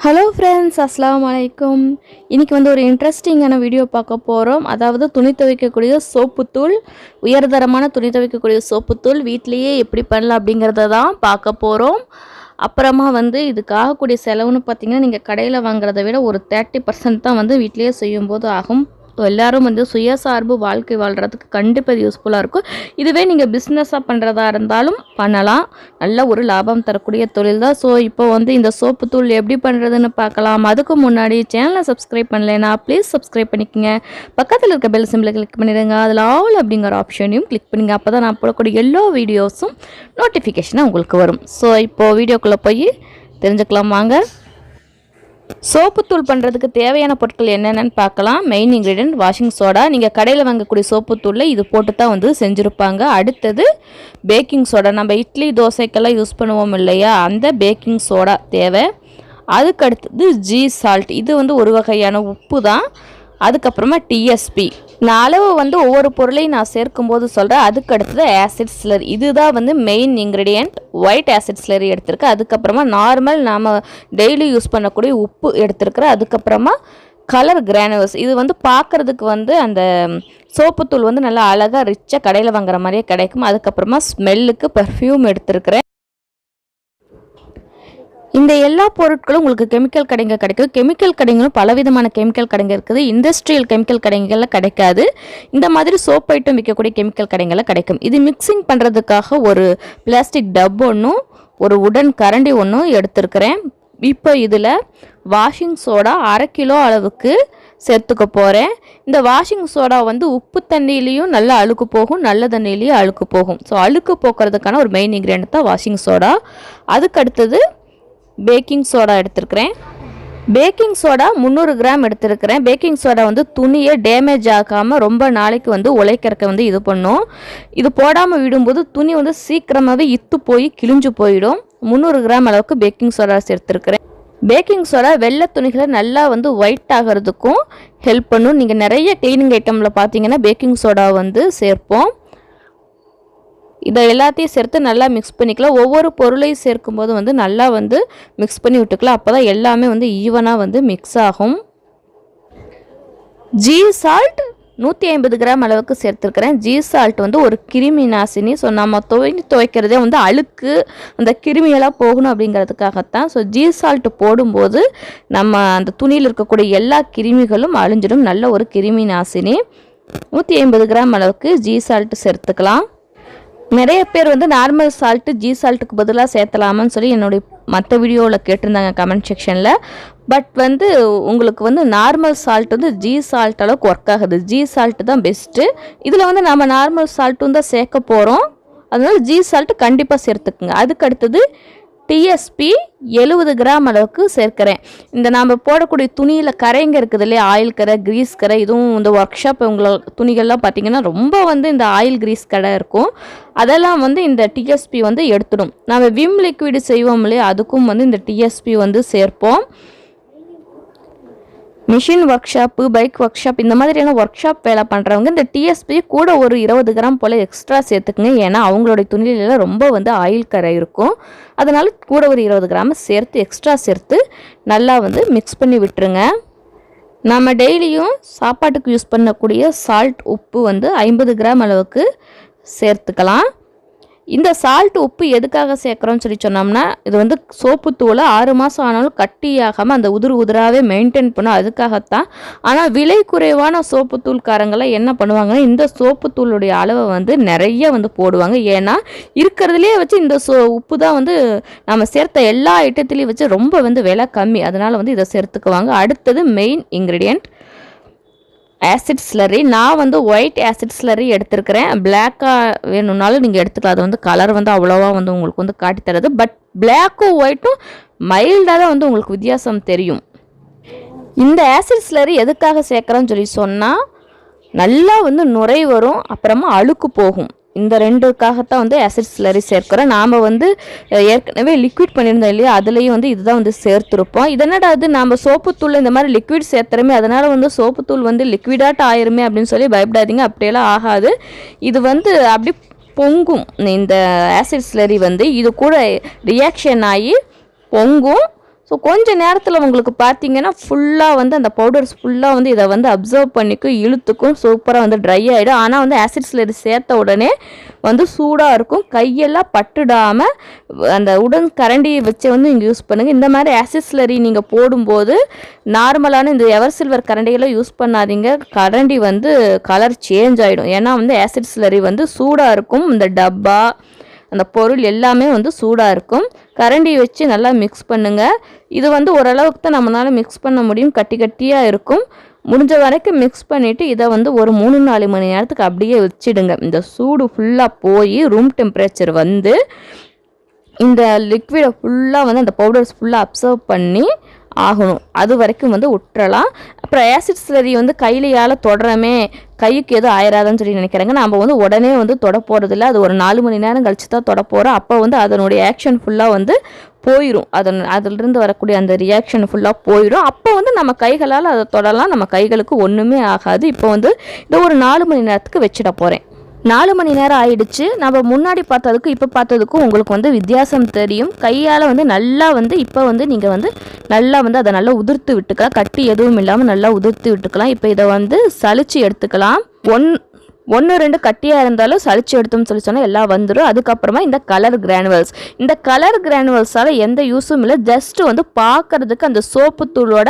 Hello friends, அஸ்ஸலாமு அலைக்கும். இன்றைக்கி வந்து ஒரு இன்ட்ரெஸ்டிங்கான வீடியோ பார்க்க போகிறோம். அதாவது துணி துவைக்கக்கூடிய சோப்புத்தூள், உயர்தரமான துணி துவைக்கக்கூடிய சோப்புத்தூள் வீட்டிலையே எப்படி பண்ணலாம் அப்படிங்கிறத தான் பார்க்க போகிறோம். அப்புறமா வந்து இதுக்கு ஆகக்கூடிய செலவுன்னு பார்த்திங்கன்னா, நீங்கள் கடையில் வாங்குறத விட ஒரு 30% தான் வந்து வீட்டிலையே செய்யும்போது ஆகும். எல்லோரும் வந்து சுயசார்பு வாழ்க்கை வாழ்கிறதுக்கு கண்டிப்பாக இது யூஸ்ஃபுல்லாக இருக்கும். இதுவே நீங்கள் பிஸ்னஸாக பண்ணுறதா இருந்தாலும் பண்ணலாம். நல்ல ஒரு லாபம் தரக்கூடிய தொழில் தான். ஸோ இப்போ வந்து இந்த சோப்பு தூள் எப்படி பண்ணுறதுன்னு பார்க்கலாம். அதுக்கு முன்னாடி சேனலை சப்ஸ்கிரைப் பண்ணலைன்னா ப்ளீஸ் சப்ஸ்கிரைப் பண்ணிக்கோங்க. பக்கத்தில் இருக்க பெல் சிம்பிளை கிளிக் பண்ணிடுங்க. அதில் ஆல் அப்படிங்கிற ஆப்ஷனையும் கிளிக் பண்ணுங்க. அப்போ தான் நான் போடக்கூடிய எல்லா வீடியோஸும் நோட்டிஃபிகேஷனாக உங்களுக்கு வரும். ஸோ இப்போது வீடியோக்குள்ளே போய் தெரிஞ்சுக்கலாம் வாங்க. சோப்புத்தூள் பண்ணுறதுக்கு தேவையான பொருட்கள் என்னென்னு பார்க்கலாம். Main ingredient washing soda. நீங்கள் கடையில் வாங்கக்கூடிய சோப்புத்தூளில் இது போட்டு தான் வந்து செஞ்சுருப்பாங்க. அடுத்தது பேக்கிங் சோடா. நம்ம இட்லி தோசைக்கெல்லாம் யூஸ் பண்ணுவோம் இல்லையா, அந்த பேக்கிங் சோடா தேவை. அதுக்கு அடுத்தது ஜீ சால்ட். இது வந்து ஒரு வகையான உப்பு தான். அதுக்கப்புறமா டிஎஸ்பி. நான் அளவு வந்து ஒவ்வொரு பொருளையும் நான் சேர்க்கும்போது சொல்கிறேன். அதுக்கு அடுத்தது ஆசிட் ஸ்லரி. இதுதான் வந்து main ingredient. White acid slurry எடுத்துருக்கேன். அதுக்கப்புறமா நார்மல் நாம் டெய்லி யூஸ் பண்ணக்கூடிய உப்பு எடுத்துருக்கிறேன். அதுக்கப்புறமா கலர் கிரானுவல்ஸ். இது வந்து பார்க்குறதுக்கு வந்து அந்த சோப்புத்தூள் வந்து நல்லா அழகாக ரிச்சாக கடையில் வாங்குற மாதிரியே கிடைக்கும். அதுக்கப்புறமா ஸ்மெல்லுக்கு பர்ஃப்யூம் எடுத்துருக்கிறேன். இந்த எல்லா பொருட்களும் உங்களுக்கு கெமிக்கல் கடைங்க கிடைக்கும். கெமிக்கல் கடைங்களும் பலவிதமான கெமிக்கல் கடைங்க இருக்குது. இண்டஸ்ட்ரியல் கெமிக்கல் கடைகளில் கிடைக்காது. இந்த மாதிரி சோப் ஐட்டம் விற்கக்கூடிய கெமிக்கல் கடைகளில் கிடைக்கும். இது மிக்சிங் பண்ணுறதுக்காக ஒரு பிளாஸ்டிக் டப் ஒன்றும் ஒரு உடன் கரண்டி ஒன்றும் எடுத்துருக்கிறேன். இப்போ இதில் வாஷிங் சோடா 1/2 கிலோ அளவுக்கு சேர்த்துக்க போகிறேன். இந்த வாஷிங் சோடா வந்து உப்பு தண்ணியிலையும் நல்லா அழுக்கு போகும், நல்ல தண்ணியிலையும் அழுக்கு போகும். ஸோ அழுக்கு போக்குறதுக்கான ஒரு மெயின் இன்க்ரீடியன்ட் தான் வாஷிங் சோடா. அதுக்கு அடுத்தது பேக்கிங் சோடா எடுத்துருக்கிறேன். பேக்கிங் சோடா 300 கிராம் எடுத்துருக்கிறேன். பேக்கிங் சோடா வந்து துணியை டேமேஜ் ஆகாமல் ரொம்ப நாளைக்கு வந்து உழைக்கிறக்க வந்து இது பண்ணும். இது போடாமல் விடும்போது துணி வந்து சீக்கிரமாகவே இத்து போய் கிழிஞ்சு போயிடும். 300 கிராம் அளவுக்கு பேக்கிங் சோடா சேர்த்துருக்கிறேன். பேக்கிங் சோடா வெள்ளை துணிகளை நல்லா வந்து ஒயிட் ஆகிறதுக்கும் ஹெல்ப் பண்ணும். நீங்கள் நிறைய க்ளீனிங் ஐட்டமில் பார்த்தீங்கன்னா பேக்கிங் சோடா வந்து சேர்ப்போம். இதை எல்லாத்தையும் சேர்த்து நல்லா மிக்ஸ் பண்ணிக்கலாம். ஒவ்வொரு பொருளையும் சேர்க்கும்போது வந்து நல்லா வந்து மிக்ஸ் பண்ணி விட்டுக்கலாம். அப்போ தான் எல்லாமே வந்து ஈவனாக வந்து மிக்ஸ் ஆகும். ஜீ சால்ட் 150 கிராம் அளவுக்கு சேர்த்துருக்கிறேன். ஜீ சால்ட் வந்து ஒரு கிருமி நாசினி. ஸோ நம்ம துவைக்கிறதே வந்து அழுக்கு அந்த கிருமியெல்லாம் போகணும் அப்படிங்கிறதுக்காகத்தான். ஸோ ஜீ சால்ட் போடும்போது நம்ம அந்த துணியில் இருக்கக்கூடிய எல்லா கிருமிகளும் அழிஞ்சிடும். நல்ல ஒரு கிருமி நாசினி. 150 கிராம் அளவுக்கு ஜீ சால்ட் சேர்த்துக்கலாம். நிறைய பேர் வந்து நார்மல் சால்ட்டு ஜீ சால்ட்டுக்கு பதிலாக சேர்த்தலாமான்னு சொல்லி என்னுடைய மற்ற வீடியோவில் கேட்டிருந்தாங்க கமெண்ட் செக்ஷனில். பட் வந்து உங்களுக்கு வந்து நார்மல் சால்ட் வந்து ஜீ சால்ட் அளவுக்கு ஒர்க் ஆகுது. ஜீ சால்ட்டு தான் பெஸ்ட்டு. இதில் வந்து நம்ம நார்மல் சால்ட்டும் தான் சேர்க்க போகிறோம். அதனால் ஜீ சால்ட்டு கண்டிப்பாக சேர்த்துக்குங்க. அதுக்கு அடுத்தது டிஎஸ்பி 70 கிராம் அளவுக்கு சேர்க்கிறேன். இந்த நாம் போடக்கூடிய துணியில் கரைங்க இருக்குது இல்லையா, ஆயில் கரை, கிரீஸ் கரை. இதுவும் இந்த ஒர்க் ஷாப் உங்களை துணிகள்லாம் பார்த்திங்கன்னா ரொம்ப வந்து இந்த ஆயில் கிரீஸ் கடை இருக்கும். அதெல்லாம் வந்து இந்த டிஎஸ்பி வந்து எடுத்துடும். நம்ம விம் லிக்விட் செய்வோம் இல்லையா, அதுக்கும் வந்து இந்த டிஎஸ்பி வந்து சேர்ப்போம். Machine work shop, bike work shop, இந்த மாதிரியான ஒர்க் ஷாப் வேலை பண்ணுறவங்க இந்த டிஎஸ்பி கூட ஒரு 20 கிராம் போல் எக்ஸ்ட்ரா சேர்த்துக்குங்க. ஏன்னா அவங்களுடைய துணியிலலாம் ரொம்ப வந்து ஆயில் கரை இருக்கும். அதனால் கூட ஒரு 20 கிராம் சேர்த்து எக்ஸ்ட்ரா சேர்த்து நல்லா வந்து மிக்ஸ் பண்ணி விட்டுருங்க. நம்ம டெய்லியும் சாப்பாட்டுக்கு யூஸ் பண்ணக்கூடிய சால்ட் உப்பு வந்து 50 கிராம் அளவுக்கு சேர்த்துக்கலாம். இந்த சால்ட் உப்பு எதுக்காக சேர்க்குறோன்னு சொல்லி சொன்னோம்னா, இது வந்து சோப்புத்தூளை 6 மாதம் ஆனாலும் கட்டியாகாமல் அந்த உதிராகவே மெயின்டைன் பண்ணும். அதுக்காகத்தான். ஆனால் விலை குறைவான சோப்புத்தூள்காரங்களாம் என்ன பண்ணுவாங்கன்னா, இந்த சோப்புத்தூளுடைய அளவை வந்து நிறைய வந்து போடுவாங்க. ஏன்னா இருக்கிறதுலே வச்சு இந்த உப்பு தான் வந்து நம்ம சேர்த்த எல்லா ஐட்டத்துலேயும் வச்சு ரொம்ப வந்து விலை கம்மி. அதனால் வந்து இதை சேர்த்துக்குவாங்க. அடுத்தது மெயின் இன்க்ரீடியன்ட் ஆசிட் ஸ்லரி. நான் வந்து ஒயிட் ஆசிட் ஸ்லரி எடுத்துருக்கிறேன். பிளாக்காக வேணும்னாலும் நீங்கள் எடுத்துக்கலாம். அது வந்து கலர் வந்து அவ்வளோவா வந்து உங்களுக்கு வந்து காட்டித்தரது. பட் பிளாக்கும் ஒயிட்டும் மைல்டாக தான் வந்து உங்களுக்கு வித்தியாசம் தெரியும். இந்த ஆசிட் ஸ்லரி எதுக்காக சேர்க்குறோன்னு சொல்லி சொன்னால், நல்லா வந்து நுரை வரும், அப்புறமா அழுக்கு போகும். இந்த ரெண்டுக்காகத்தான் வந்து ஆசிட் ஸ்லரி சேர்க்கிறோம். நாம் வந்து ஏற்கனவே லிக்விட் பண்ணியிருந்தோம் இல்லையா, அதுலேயும் வந்து இதுதான் வந்து சேர்த்துருப்போம். இதனடா அது நம்ம சோப்புத்தூள் இந்த மாதிரி லிக்விட் சேர்த்துறமே, அதனால் வந்து சோப்புத்தூள் வந்து லிக்விடாட் ஆயிருமே அப்படின்னு சொல்லி பயப்படாதீங்க. அப்படியெல்லாம் ஆகாது. இது வந்து அப்படி பொங்கும். இந்த ஆசிட் ஸ்லரி வந்து இது கூட ரியாக்ஷன் ஆகி பொங்கும். ஸோ கொஞ்சம் நேரத்தில் உங்களுக்கு பார்த்தீங்கன்னா ஃபுல்லாக வந்து அந்த பவுடர்ஸ் ஃபுல்லாக வந்து இதை வந்து அப்சர்வ் பண்ணிக்கும், இழுத்துக்கும், சூப்பராக வந்து ட்ரை ஆகிடும். ஆனால் வந்து ஆசிட் ஸ்லரி சேர்த்த உடனே வந்து சூடாக இருக்கும், கையெல்லாம் பட்டுடாமல் அந்த உடன் கரண்டியை வச்சு வந்து நீங்கள் யூஸ் பண்ணுங்கள். இந்த மாதிரி ஆசிட் ஸ்லரி நீங்கள் போடும்போது நார்மலான இந்த எவர் சில்வர் கரண்டியெல்லாம் யூஸ் பண்ணாதீங்க. கரண்டி வந்து கலர் சேஞ்ச் ஆகிடும். ஏன்னா வந்து ஆசிட் ஸ்லரி வந்து சூடாக இருக்கும், இந்த டப்பா அந்த பொருள் எல்லாமே வந்து சூடாக இருக்கும். கரண்டி வச்சு நல்லா மிக்ஸ் பண்ணுங்கள். இது வந்து ஓரளவுக்கு தான் நம்மளால் மிக்ஸ் பண்ண முடியும், கட்டி கட்டியாக இருக்கும். முடிஞ்ச வரைக்கும் மிக்ஸ் பண்ணிவிட்டு இதை வந்து ஒரு 3-4 மணி நேரத்துக்கு அப்படியே வச்சிடுங்க. இந்த சூடு ஃபுல்லாக போய் ரூம் டெம்பரேச்சர் வந்து இந்த லிக்விடை ஃபுல்லாக வந்து அந்த பவுடர்ஸ் ஃபுல்லாக அப்சர்வ் பண்ணி ஆகணும். அது வரைக்கும் வந்து விட்டுறலாம். அப்புறம் ஆசிட் ஸ்லரி வந்து கையிலையால் தொடரமே, கைக்கு எதுவும் ஆயிராதுன்னு சொல்லி நினைக்கிறாங்க. நம்ம வந்து உடனே வந்து தொட போகிறதில்ல. அது ஒரு 4 மணி நேரம் கழிச்சு தான் தொட போகிறோம். அப்போ வந்து அதனுடைய ஆக்ஷன் ஃபுல்லாக வந்து போயிடும். அதிலிருந்து வரக்கூடிய அந்த ரியாக்ஷன் ஃபுல்லாக போயிடும். அப்போ வந்து நம்ம கைகளால் அதை தொடலாம். நம்ம கைகளுக்கு ஒன்றுமே ஆகாது. இப்போ வந்து இதை ஒரு 4 மணி நேரத்துக்கு வச்சிட போகிறேன். 4 மணி நேரம் ஆயிடுச்சு. நம்ம முன்னாடி பார்த்ததுக்கும் இப்போ பார்த்ததுக்கும் உங்களுக்கு வந்து வித்தியாசம் தெரியும். கையால் வந்து நல்லா வந்து இப்போ வந்து நீங்கள் வந்து நல்லா வந்து அதை நல்லா உதிர்த்து விட்டுக்கலாம். கட்டி எதுவும் இல்லாமல் நல்லா உதிர்த்து விட்டுக்கலாம். இப்போ இதை வந்து சலிச்சு எடுத்துக்கலாம். 1-2 கட்டியாக இருந்தாலும் சலிச்சு எடுத்தோம்னு சொல்லி சொன்னால் எல்லாம் வந்துடும். அதுக்கப்புறமா இந்த கலர் கிரானுவல்ஸ், இந்த கலர் கிரானுவல்ஸால் எந்த யூஸும் இல்லை. ஜஸ்ட்டு வந்து பார்க்குறதுக்கு அந்த சோப்பு தூளோட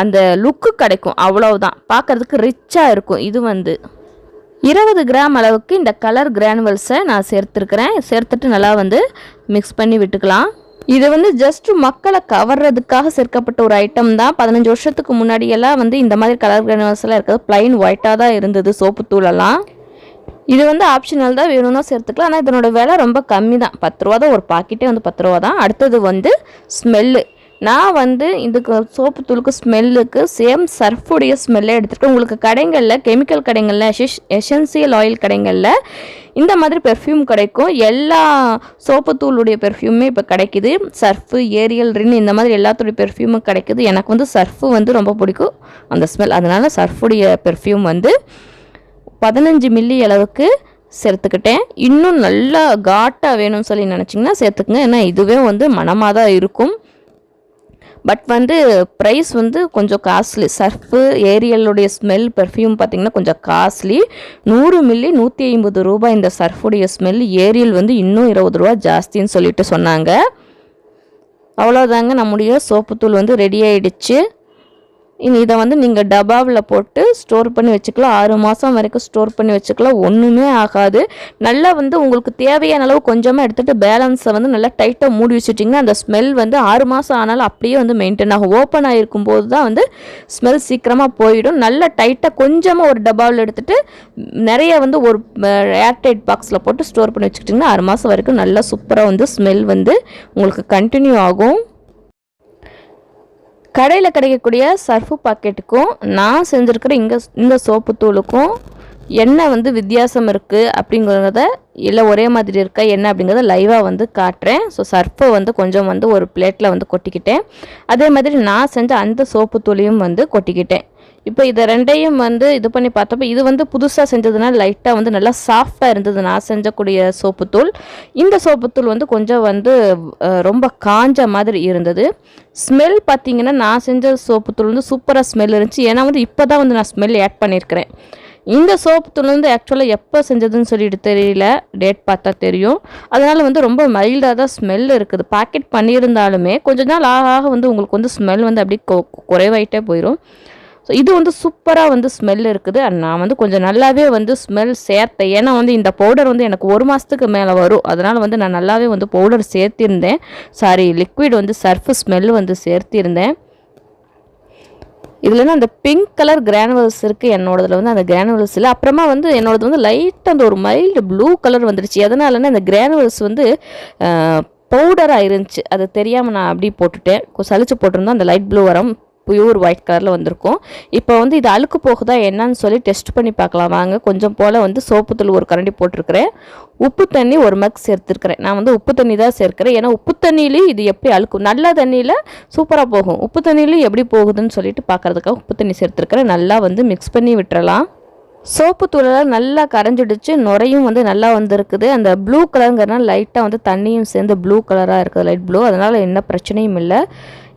அந்த லுக்கு கிடைக்கும், அவ்வளவுதான். பார்க்குறதுக்கு ரிச்சாக இருக்கும். இது வந்து 20 கிராம் அளவுக்கு இந்த கலர் கிரானுவல்ஸை நான் சேர்த்துட்டு நல்லா வந்து மிக்ஸ் பண்ணி விட்டுக்கலாம். இது வந்து ஜஸ்ட் மக்களை கவர்றதுக்காக சேர்க்கப்பட்ட ஒரு ஐட்டம் தான். 15 வருஷத்துக்கு முன்னாடியெல்லாம் வந்து இந்த மாதிரி கலர் கிரானுவல்ஸ் எல்லாம் இருக்கிறது பிளைன் ஒயிட்டாக தான் இருந்தது சோப்பு தூளெல்லாம். இது வந்து ஆப்ஷனல் தான், வேணும்னா சேர்த்துக்கலாம். ஆனால் இதனோட விலை ரொம்ப கம்மி தான், 10 ரூபா தான். ஒரு பாக்கெட்டே வந்து 10 ரூபா தான். அடுத்தது வந்து ஸ்மெல்லு. நான் வந்து இதுக்கு சோப்பு தூளுக்கு ஸ்மெல்லுக்கு சேம் சர்ஃபுடைய ஸ்மெல்லே எடுத்துருக்கேன். உங்களுக்கு கடைகளில், கெமிக்கல் கடைகளில், எசென்சியல் ஆயில் கடைகளில் இந்த மாதிரி பெர்ஃப்யூம் கிடைக்கும். எல்லா சோப்பு தூளுடைய பெர்ஃப்யூமே இப்போ கிடைக்குது. சர்ஃபு, ஏரியல், ரின் இந்த மாதிரி எல்லாத்துடைய பெர்ஃப்யூமும் கிடைக்குது. எனக்கு வந்து சர்ஃபு வந்து ரொம்ப பிடிக்கும் அந்த ஸ்மெல். அதனால் சர்ஃபுடைய பெர்ஃப்யூம் வந்து 15 மில்லி அளவுக்கு சேர்த்துக்கிட்டேன். இன்னும் நல்லா காட்டாக வேணும்னு சொல்லி நினச்சிங்கன்னா சேர்த்துக்குங்க. ஏன்னா இதுவே வந்து மனமாக தான் இருக்கும். பட் வந்து ப்ரைஸ் வந்து கொஞ்சம் காஸ்ட்லி. சர்ஃபு, ஏரியலுடைய ஸ்மெல் பெர்ஃப்யூம் பார்த்திங்கன்னா கொஞ்சம் காஸ்ட்லி. 100 மில்லி 150 ரூபாய் இந்த சர்ஃபுடைய ஸ்மெல். ஏரியல் வந்து இன்னும் 20 ரூபா ஜாஸ்தின்னு சொல்லிட்டு சொன்னாங்க. அவ்வளோதாங்க, நம்முடைய சோப்புத்தூள் வந்து ரெடி ஆகிடுச்சு. இதை வந்து நீங்கள் டப்பாவில் போட்டு ஸ்டோர் பண்ணி வச்சுக்கலாம். 6 மாதம் வரைக்கும் ஸ்டோர் பண்ணி வச்சுக்கலாம், ஒன்றுமே ஆகாது. நல்லா வந்து உங்களுக்கு தேவையான அளவு கொஞ்சமாக எடுத்துகிட்டு பேலன்ஸை வந்து நல்லா டைட்டாக மூடி வச்சுட்டிங்கன்னா அந்த ஸ்மெல் வந்து 6 மாதம் ஆனாலும் அப்படியே வந்து மெயின்டைன் ஆகும். ஓப்பன் ஆகிருக்கும் போது தான் வந்து ஸ்மெல் சீக்கிரமாக போயிடும். நல்லா டைட்டாக கொஞ்சமாக ஒரு டப்பாவில் எடுத்துகிட்டு நிறைய வந்து ஒரு ஏர்டைட் பாக்ஸில் போட்டு ஸ்டோர் பண்ணி வச்சுக்கிட்டிங்கன்னா 6 மாதம் வரைக்கும் நல்லா சூப்பராக வந்து ஸ்மெல் வந்து உங்களுக்கு கண்டினியூ ஆகும். கடையில் கிடைக்கக்கூடிய சர்ஃபு பாக்கெட்டுக்கும் நான் செஞ்சுருக்கிற இந்த சோப்பு தூளுக்கும் என்ன வந்து வித்தியாசம் இருக்குது அப்படிங்கிறத, இல்லை ஒரே மாதிரி இருக்கா என்ன அப்படிங்கிறத லைவாக வந்து காட்டுறேன். ஸோ சர்ஃபை வந்து கொஞ்சம் வந்து ஒரு பிளேட்டில் வந்து கொட்டிக்கிட்டேன். அதே மாதிரி நான் செஞ்ச அந்த சோப்பு தூளையும் வந்து கொட்டிக்கிட்டேன். இப்போ இதை ரெண்டையும் வந்து இது பண்ணி பார்த்தப்போ இது வந்து புதுசாக செஞ்சதுனால லைட்டாக வந்து நல்லா சாஃப்டாக இருந்தது நான் செஞ்சக்கூடிய சோப்புத்தூள். இந்த சோப்புத்தூள் வந்து கொஞ்சம் வந்து ரொம்ப காஞ்ச மாதிரி இருந்தது. ஸ்மெல் பார்த்திங்கன்னா நான் செஞ்ச சோப்புத்தூள் வந்து சூப்பராக ஸ்மெல் இருந்துச்சு. ஏன்னா வந்து இப்போ தான் வந்து நான் ஸ்மெல் ஆட் பண்ணியிருக்கிறேன். இந்த சோப்புத்தூள் வந்து ஆக்சுவலாக எப்போ செஞ்சதுன்னு சொல்லிட்டு தெரியல, டேட் பார்த்தா தெரியும். அதனால் வந்து ரொம்ப மைல்டாக தான் ஸ்மெல் இருக்குது. பாக்கெட் பண்ணியிருந்தாலுமே கொஞ்ச நாள் ஆக வந்து உங்களுக்கு வந்து ஸ்மெல் வந்து அப்படியே குறைவாயிட்டே போயிடும். ஸோ இது வந்து சூப்பராக வந்து ஸ்மெல் இருக்குது. நான் வந்து கொஞ்சம் நல்லாவே வந்து ஸ்மெல் சேர்த்தேன். ஏன்னா வந்து இந்த பவுடர் வந்து எனக்கு 1 மாதத்துக்கு மேலே வரும். அதனால் வந்து நான் நல்லாவே வந்து பவுடர் சேர்த்திருந்தேன். லிக்விட் வந்து சர்ஃபு ஸ்மெல் வந்து சேர்த்திருந்தேன். இதில் அந்த பிங்க் கலர் கிரானுவல்ஸ் இருக்குது என்னோடதில் வந்து அந்த கிரானுவல்ஸ் இல்லை. அப்புறமா வந்து என்னோடது வந்து லைட்டாக அந்த ஒரு மைல்டு ப்ளூ கலர் வந்துடுச்சு. எதனாலன்னா இந்த கிரானுவல்ஸ் வந்து பவுடராக இருந்துச்சு. அது தெரியாமல் நான் அப்படி போட்டுட்டேன். சலிச்சு போட்டிருந்தோம், அந்த லைட் ப்ளூ வரும் பியூர் ஒயிட் கலரில் வந்திருக்கும். இப்போ வந்து இது அழுக்கு போகுதா என்னன்னு சொல்லி டெஸ்ட் பண்ணி பார்க்கலாம் வாங்க. கொஞ்சம் போல் வந்து சோப்புத்தூள் ஒரு கரண்டி போட்டிருக்கிறேன். உப்பு தண்ணி 1 மக் சேர்த்துருக்கிறேன். நான் வந்து உப்பு தண்ணி தான் சேர்க்கிறேன். ஏன்னா உப்பு தண்ணியிலையும் இது எப்படி அழுக்கும், நல்ல தண்ணியில் சூப்பராக போகும், உப்பு தண்ணியிலையும் எப்படி போகுதுன்னு சொல்லிட்டு பார்க்குறதுக்காக உப்பு தண்ணி சேர்த்துருக்கிறேன். நல்லா வந்து மிக்ஸ் பண்ணி விட்டுறலாம். சோப்பு தூளெல்லாம் நல்லா கரைஞ்சிடுச்சு. நுரையும் வந்து நல்லா வந்துருக்குது. அந்த ப்ளூ கலருங்கிறனால லைட்டாக வந்து தண்ணியும் சேர்ந்து ப்ளூ கலராக இருக்குது, லைட் ப்ளூ. அதனால் என்ன பிரச்சனையும் இல்லை.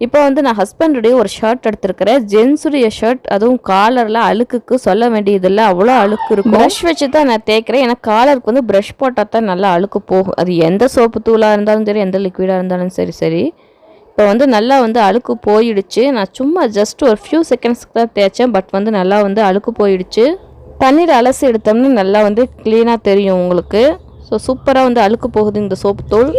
இப்போ வந்து நான் ஹஸ்பண்டுடைய ஒரு ஷர்ட் எடுத்திருக்கிறேன். ஜென்ஸுடைய ஷர்ட், அதுவும் காலரில் அழுக்குக்கு சொல்ல வேண்டியதில்லை, அவ்வளோ அழுக்கு இருக்கும். ப்ரஷ் வச்சு தான் நான் தேய்க்கிறேன். ஏன்னா காலருக்கு வந்து ப்ரஷ் போட்டால் தான் நல்லா அழுக்கு போகும். அது எந்த சோப்பு தூளாக இருந்தாலும் சரி, எந்த லிக்விடாக இருந்தாலும் சரி. இப்போ வந்து நல்லா வந்து அழுக்கு போயிடுச்சு. நான் சும்மா ஜஸ்ட் ஒரு ஃபியூ செகண்ட்ஸ்க்கு தான் தேய்ச்சேன். பட் வந்து நல்லா வந்து அழுக்கு போயிடுச்சு. தண்ணீர் அலசி எடுத்தோம்னா நல்லா வந்து க்ளீனாக தெரியும் உங்களுக்கு. ஸோ சூப்பராக வந்து அழுக்கு போகுது இந்த சோப்புத்தூள்.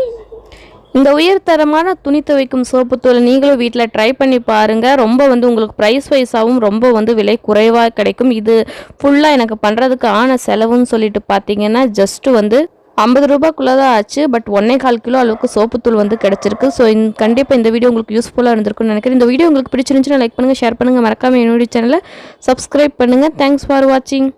இந்த உயர்தரமான துணி துவைக்கும் சோப்புத்தூளை நீங்களும் வீட்டில் ட்ரை பண்ணி பாருங்கள். ரொம்ப வந்து உங்களுக்கு ப்ரைஸ் வைஸாகவும் ரொம்ப வந்து விலை குறைவாக கிடைக்கும். இது ஃபுல்லாக எனக்கு பண்ணுறதுக்கு ஆன செலவுன்னு சொல்லிட்டு பார்த்தீங்கன்னா ஜஸ்ட்டு வந்து 50 ரூபாய்க்குள்ளே தான் ஆச்சு. பட் 1.25 கிலோ அளவுக்கு சோப்புத்தூள் வந்து கிடச்சிருக்கு. ஸோ கண்டிப்பாக இந்த வீடியோ உங்களுக்கு யூஸ்ஃபுல்லாக இருந்திருக்குன்னு நினைக்கிறேன். இந்த வீடியோ உங்களுக்கு பிடிச்சிருந்துச்சுன்னா லைக் பண்ணுங்கள், ஷேர் பண்ணுங்கள், மறக்காமல் என்னுடைய சேனலை சப்ஸ்கிரைப் பண்ணுங்கள். தேங்க்ஸ் ஃபார் வாட்சிங்.